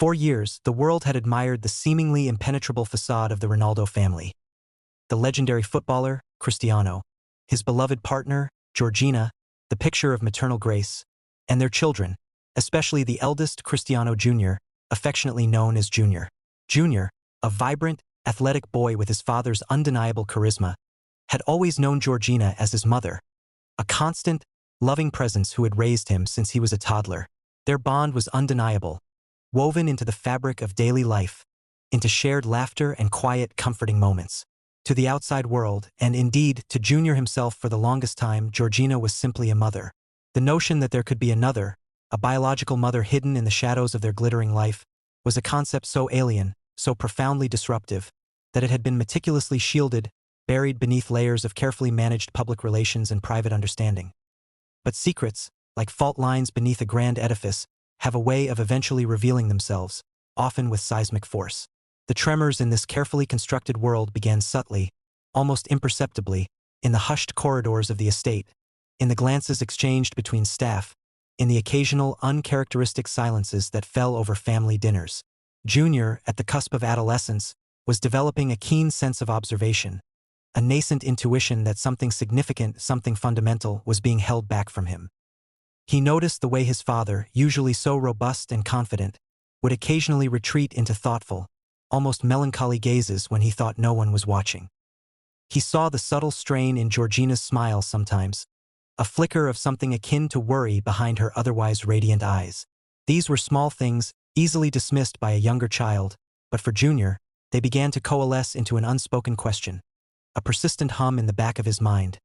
For years, the world had admired the seemingly impenetrable facade of the Ronaldo family. The legendary footballer, Cristiano, his beloved partner, Georgina, the picture of maternal grace, and their children, especially the eldest, Cristiano Jr., affectionately known as Junior. Junior, a vibrant, athletic boy with his father's undeniable charisma, had always known Georgina as his mother, a constant, loving presence who had raised him since he was a toddler. Their bond was undeniable, woven into the fabric of daily life, into shared laughter and quiet, comforting moments. To the outside world, and indeed to Junior himself for the longest time, Georgina was simply a mother. The notion that there could be another, a biological mother hidden in the shadows of their glittering life, was a concept so alien, so profoundly disruptive, that it had been meticulously shielded, buried beneath layers of carefully managed public relations and private understanding. But secrets, like fault lines beneath a grand edifice, have a way of eventually revealing themselves, often with seismic force. The tremors in this carefully constructed world began subtly, almost imperceptibly, in the hushed corridors of the estate, in the glances exchanged between staff, in the occasional uncharacteristic silences that fell over family dinners. Junior, at the cusp of adolescence, was developing a keen sense of observation, a nascent intuition that something significant, something fundamental, was being held back from him. He noticed the way his father, usually so robust and confident, would occasionally retreat into thoughtful, almost melancholy gazes when he thought no one was watching. He saw the subtle strain in Georgina's smile sometimes, a flicker of something akin to worry behind her otherwise radiant eyes. These were small things, easily dismissed by a younger child, but for Junior, they began to coalesce into an unspoken question, a persistent hum in the back of his mind.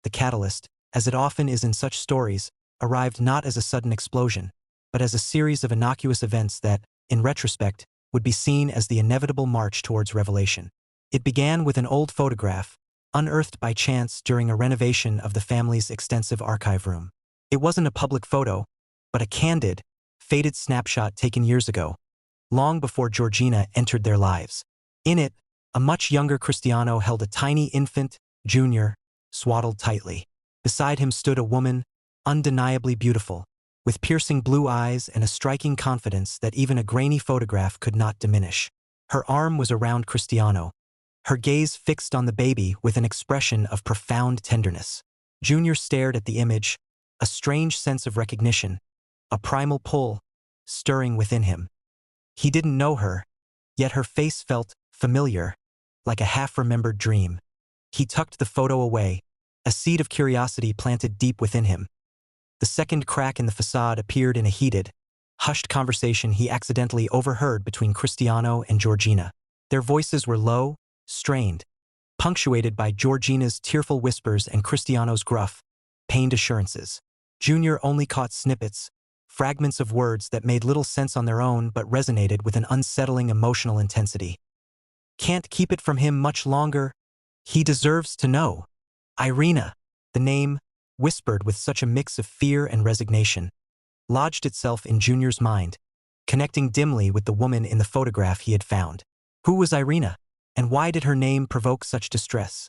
The catalyst, as it often is in such stories, arrived not as a sudden explosion, but as a series of innocuous events that, in retrospect, would be seen as the inevitable march towards revelation. It began with an old photograph, unearthed by chance during a renovation of the family's extensive archive room. It wasn't a public photo, but a candid, faded snapshot taken years ago, long before Georgina entered their lives. In it, a much younger Cristiano held a tiny infant, Junior, swaddled tightly. Beside him stood a woman, undeniably beautiful, with piercing blue eyes and a striking confidence that even a grainy photograph could not diminish. Her arm was around Cristiano, her gaze fixed on the baby with an expression of profound tenderness. Junior stared at the image, a strange sense of recognition, a primal pull, stirring within him. He didn't know her, yet her face felt familiar, like a half-remembered dream. He tucked the photo away, a seed of curiosity planted deep within him. The second crack in the facade appeared in a heated, hushed conversation he accidentally overheard between Cristiano and Georgina. Their voices were low, strained, punctuated by Georgina's tearful whispers and Cristiano's gruff, pained assurances. Junior only caught snippets, fragments of words that made little sense on their own but resonated with an unsettling emotional intensity. "Can't keep it from him much longer. He deserves to know. Irina," the name, whispered with such a mix of fear and resignation, lodged itself in Junior's mind, connecting dimly with the woman in the photograph he had found. Who was Irina, and why did her name provoke such distress?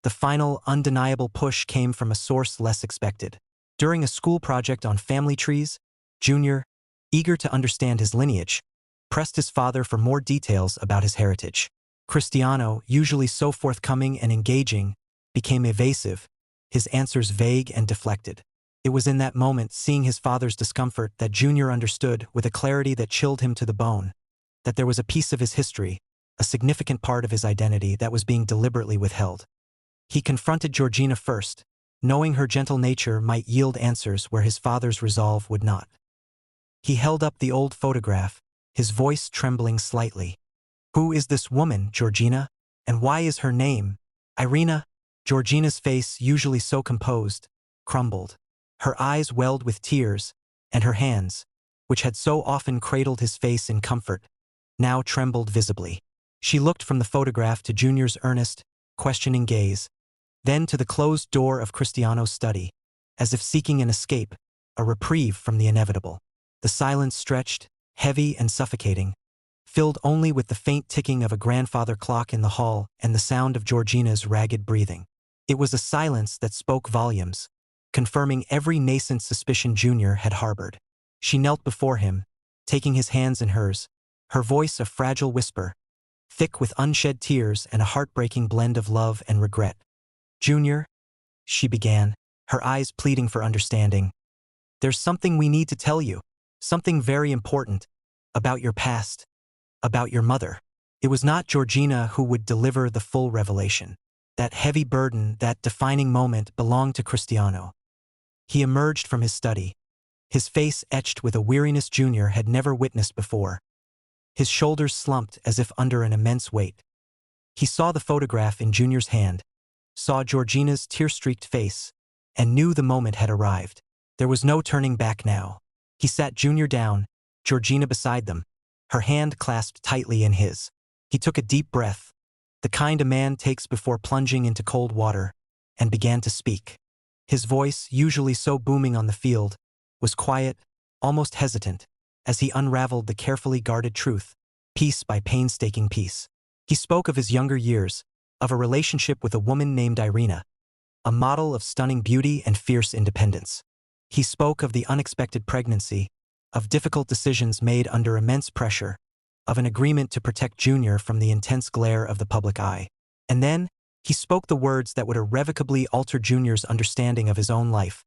The final, undeniable push came from a source less expected. During a school project on family trees, Junior, eager to understand his lineage, pressed his father for more details about his heritage. Cristiano, usually so forthcoming and engaging, became evasive, his answers vague and deflected. It was in that moment, seeing his father's discomfort, that Junior understood, with a clarity that chilled him to the bone, that there was a piece of his history, a significant part of his identity, that was being deliberately withheld. He confronted Georgina first, knowing her gentle nature might yield answers where his father's resolve would not. He held up the old photograph, his voice trembling slightly. "Who is this woman, Georgina? And why is her name Irina?" Georgina's face, usually so composed, crumbled. Her eyes welled with tears, and her hands, which had so often cradled his face in comfort, now trembled visibly. She looked from the photograph to Junior's earnest, questioning gaze, then to the closed door of Cristiano's study, as if seeking an escape, a reprieve from the inevitable. The silence stretched, heavy and suffocating, filled only with the faint ticking of a grandfather clock in the hall and the sound of Georgina's ragged breathing. It was a silence that spoke volumes, confirming every nascent suspicion Junior had harbored. She knelt before him, taking his hands in hers, her voice a fragile whisper, thick with unshed tears and a heartbreaking blend of love and regret. "Junior," she began, her eyes pleading for understanding. "There's something we need to tell you, something very important, about your past, about your mother." It was not Georgina who would deliver the full revelation. That heavy burden, that defining moment belonged to Cristiano. He emerged from his study, his face etched with a weariness Junior had never witnessed before. His shoulders slumped as if under an immense weight. He saw the photograph in Junior's hand, saw Georgina's tear-streaked face, and knew the moment had arrived. There was no turning back now. He sat Junior down, Georgina beside them, her hand clasped tightly in his. He took a deep breath, the kind a man takes before plunging into cold water, and began to speak. His voice, usually so booming on the field, was quiet, almost hesitant, as he unraveled the carefully guarded truth, piece by painstaking piece. He spoke of his younger years, of a relationship with a woman named Irina, a model of stunning beauty and fierce independence. He spoke of the unexpected pregnancy, of difficult decisions made under immense pressure, of an agreement to protect Junior from the intense glare of the public eye. And then, he spoke the words that would irrevocably alter Junior's understanding of his own life,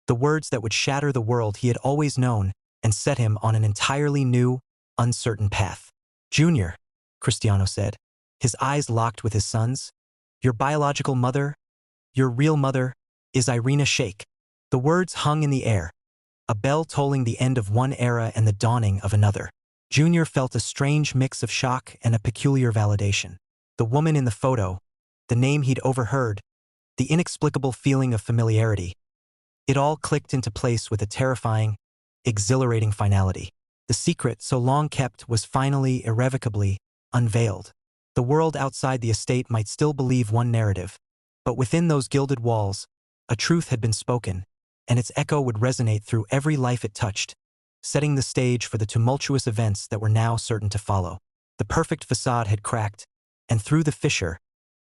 the words that would shatter the world he had always known and set him on an entirely new, uncertain path. "Junior," Cristiano said, his eyes locked with his son's, "your biological mother, your real mother, is Irina Shayk." The words hung in the air, a bell tolling the end of one era and the dawning of another. Junior felt a strange mix of shock and a peculiar validation. The woman in the photo, the name he'd overheard, the inexplicable feeling of familiarity. It all clicked into place with a terrifying, exhilarating finality. The secret so long kept was finally, irrevocably, unveiled. The world outside the estate might still believe one narrative, but within those gilded walls, a truth had been spoken, and its echo would resonate through every life it touched, setting the stage for the tumultuous events that were now certain to follow. The perfect facade had cracked, and through the fissure,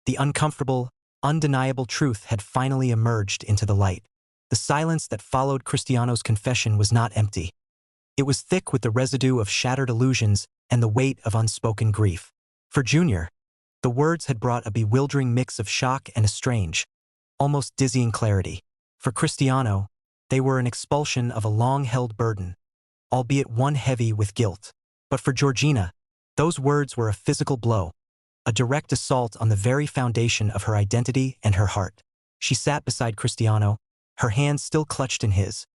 the uncomfortable, undeniable truth had finally emerged into the light. The silence that followed Cristiano's confession was not empty. It was thick with the residue of shattered illusions and the weight of unspoken grief. For Junior, the words had brought a bewildering mix of shock and a strange, almost dizzying clarity. For Cristiano, they were an expulsion of a long-held burden, albeit one heavy with guilt. But for Georgina, those words were a physical blow, a direct assault on the very foundation of her identity and her heart. She sat beside Cristiano, her hands still clutched in his,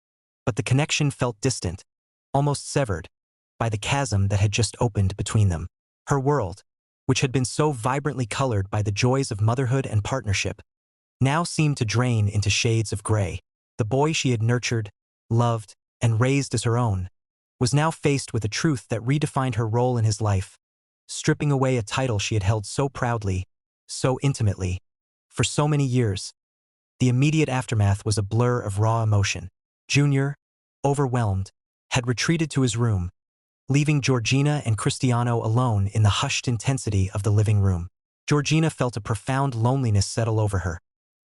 but the connection felt distant, almost severed, by the chasm that had just opened between them. Her world, which had been so vibrantly colored by the joys of motherhood and partnership, now seemed to drain into shades of gray. The boy she had nurtured, loved, and raised as her own, was now faced with a truth that redefined her role in his life, stripping away a title she had held so proudly, so intimately, for so many years. The immediate aftermath was a blur of raw emotion. Junior, overwhelmed, had retreated to his room, leaving Georgina and Cristiano alone in the hushed intensity of the living room. Georgina felt a profound loneliness settle over her,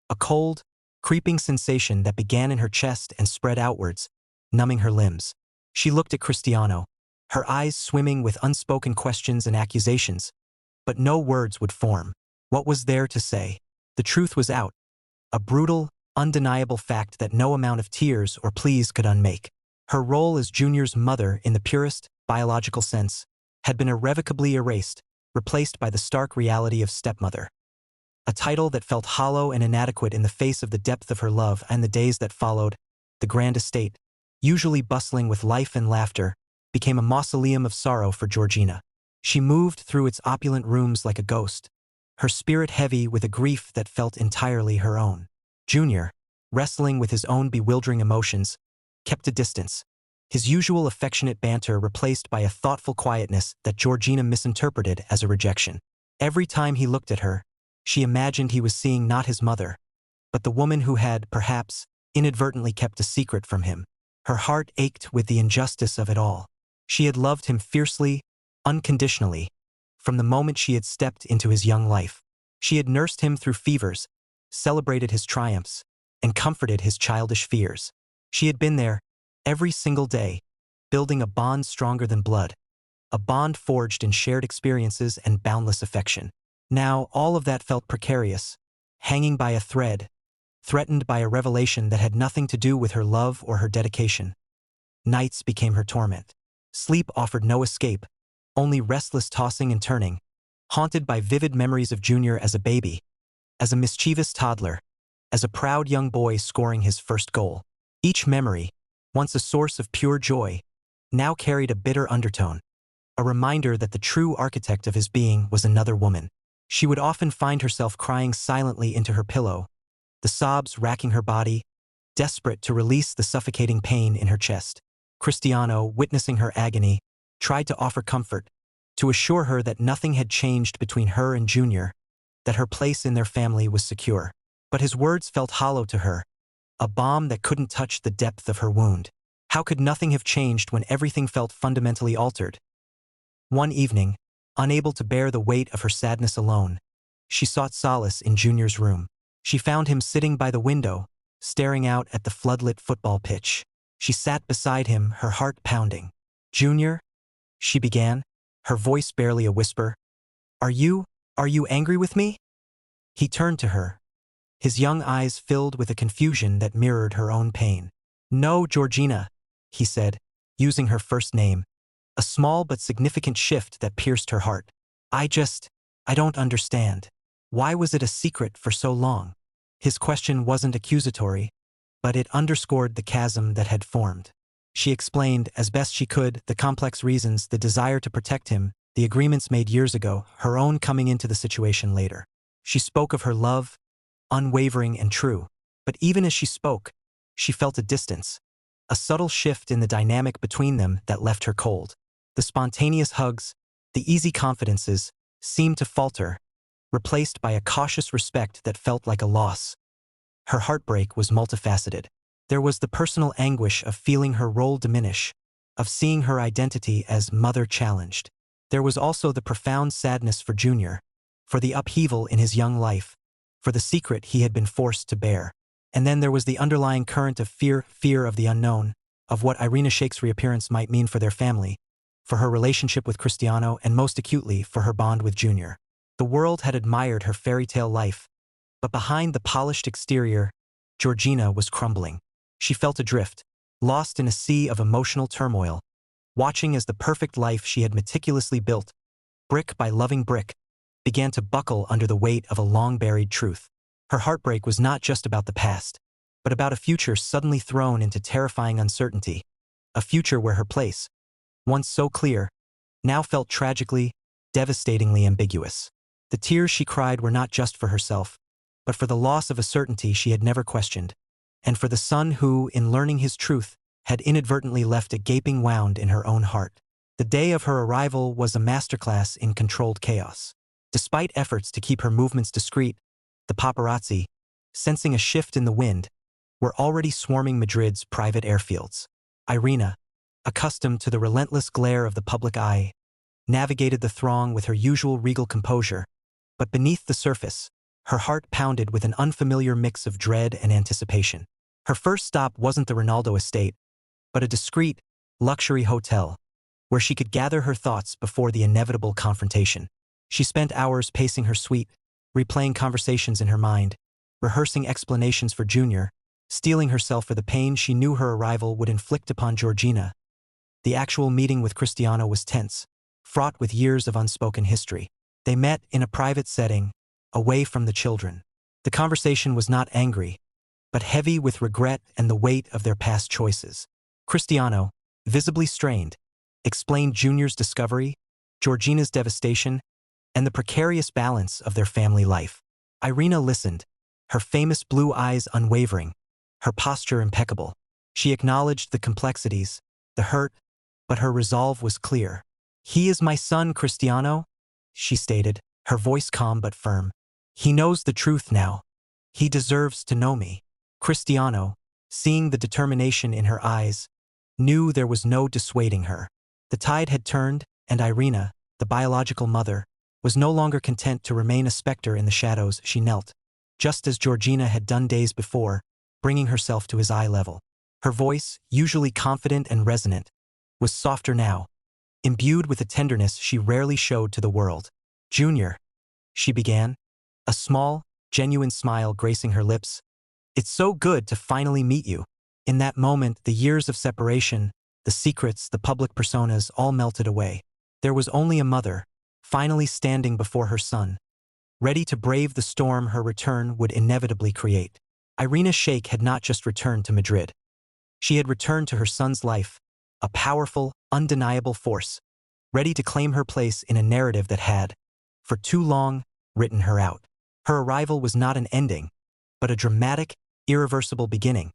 a cold, creeping sensation that began in her chest and spread outwards, numbing her limbs. She looked at Cristiano, her eyes swimming with unspoken questions and accusations, but no words would form. What was there to say? The truth was out, a brutal, undeniable fact that no amount of tears or pleas could unmake. Her role as Junior's mother in the purest, biological sense, had been irrevocably erased, replaced by the stark reality of stepmother. A title that felt hollow and inadequate in the face of the depth of her love. And the days that followed, the grand estate, usually bustling with life and laughter, became a mausoleum of sorrow for Georgina. She moved through its opulent rooms like a ghost, her spirit heavy with a grief that felt entirely her own. Junior, wrestling with his own bewildering emotions, kept a distance, his usual affectionate banter replaced by a thoughtful quietness that Georgina misinterpreted as a rejection. Every time he looked at her, she imagined he was seeing not his mother, but the woman who had, perhaps, inadvertently kept a secret from him. Her heart ached with the injustice of it all. She had loved him fiercely, unconditionally, from the moment she had stepped into his young life. She had nursed him through fevers, celebrated his triumphs, and comforted his childish fears. She had been there, every single day, building a bond stronger than blood, a bond forged in shared experiences and boundless affection. Now, all of that felt precarious, hanging by a thread, threatened by a revelation that had nothing to do with her love or her dedication. Nights became her torment. Sleep offered no escape, only restless tossing and turning, haunted by vivid memories of Junior as a baby, as a mischievous toddler, as a proud young boy scoring his first goal. Each memory, once a source of pure joy, now carried a bitter undertone, a reminder that the true architect of his being was another woman. She would often find herself crying silently into her pillow, the sobs racking her body, desperate to release the suffocating pain in her chest. Cristiano, witnessing her agony, tried to offer comfort, to assure her that nothing had changed between her and Junior, that her place in their family was secure. But his words felt hollow to her, a balm that couldn't touch the depth of her wound. How could nothing have changed when everything felt fundamentally altered? One evening, unable to bear the weight of her sadness alone, she sought solace in Junior's room. She found him sitting by the window, staring out at the floodlit football pitch. She sat beside him, her heart pounding. "Junior," she began, her voice barely a whisper, Are you angry with me?" He turned to her, his young eyes filled with a confusion that mirrored her own pain. "No, Georgina," he said, using her first name, a small but significant shift that pierced her heart. I don't understand. Why was it a secret for so long?" His question wasn't accusatory, but it underscored the chasm that had formed. She explained, as best she could, the complex reasons, the desire to protect him, the agreements made years ago, her own coming into the situation later. She spoke of her love, unwavering and true, but even as she spoke, she felt a distance, a subtle shift in the dynamic between them that left her cold. The spontaneous hugs, the easy confidences, seemed to falter, replaced by a cautious respect that felt like a loss. Her heartbreak was multifaceted. There was the personal anguish of feeling her role diminish, of seeing her identity as mother challenged. There was also the profound sadness for Junior, for the upheaval in his young life, for the secret he had been forced to bear. And then there was the underlying current of fear of the unknown, of what Irina Shayk's reappearance might mean for their family, for her relationship with Cristiano, and most acutely for her bond with Junior. The world had admired her fairy tale life, but behind the polished exterior, Georgina was crumbling. She felt adrift, lost in a sea of emotional turmoil, watching as the perfect life she had meticulously built, brick by loving brick, began to buckle under the weight of a long-buried truth. Her heartbreak was not just about the past, but about a future suddenly thrown into terrifying uncertainty, a future where her place, once so clear, now felt tragically, devastatingly ambiguous. The tears she cried were not just for herself, but for the loss of a certainty she had never questioned, and for the son who, in learning his truth, had inadvertently left a gaping wound in her own heart. The day of her arrival was a masterclass in controlled chaos. Despite efforts to keep her movements discreet, the paparazzi, sensing a shift in the wind, were already swarming Madrid's private airfields. Irina, accustomed to the relentless glare of the public eye, navigated the throng with her usual regal composure, but beneath the surface, her heart pounded with an unfamiliar mix of dread and anticipation. Her first stop wasn't the Ronaldo estate, but a discreet, luxury hotel, where she could gather her thoughts before the inevitable confrontation. She spent hours pacing her suite, replaying conversations in her mind, rehearsing explanations for Junior, steeling herself for the pain she knew her arrival would inflict upon Georgina. The actual meeting with Cristiano was tense, fraught with years of unspoken history. They met in a private setting, away from the children. The conversation was not angry, but heavy with regret and the weight of their past choices. Cristiano, visibly strained, explained Junior's discovery, Georgina's devastation, and the precarious balance of their family life. Irina listened, her famous blue eyes unwavering, her posture impeccable. She acknowledged the complexities, the hurt, but her resolve was clear. "He is my son, Cristiano," she stated, her voice calm but firm. "He knows the truth now. He deserves to know me." Cristiano, seeing the determination in her eyes, knew there was no dissuading her. The tide had turned, and Irina, the biological mother, was no longer content to remain a specter in the shadows. She knelt, just as Georgina had done days before, bringing herself to his eye level. Her voice, usually confident and resonant, was softer now, imbued with a tenderness she rarely showed to the world. "Junior," she began, a small, genuine smile gracing her lips. "It's so good to finally meet you." In that moment, the years of separation, the secrets, the public personas all melted away. There was only a mother, finally standing before her son, ready to brave the storm her return would inevitably create. Irina Shayk had not just returned to Madrid. She had returned to her son's life, a powerful, undeniable force, ready to claim her place in a narrative that had, for too long, written her out. Her arrival was not an ending, but a dramatic, irreversible beginning,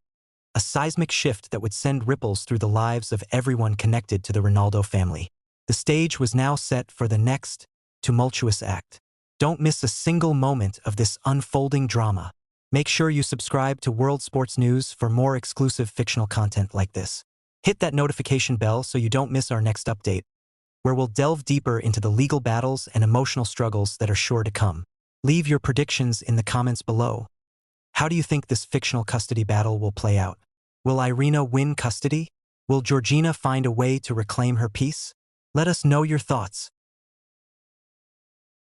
a seismic shift that would send ripples through the lives of everyone connected to the Ronaldo family. The stage was now set for the next, tumultuous act. Don't miss a single moment of this unfolding drama. Make sure you subscribe to World Sports News for more exclusive fictional content like this. Hit that notification bell so you don't miss our next update, where we'll delve deeper into the legal battles and emotional struggles that are sure to come. Leave your predictions in the comments below. How do you think this fictional custody battle will play out? Will Irina win custody? Will Georgina find a way to reclaim her peace? Let us know your thoughts.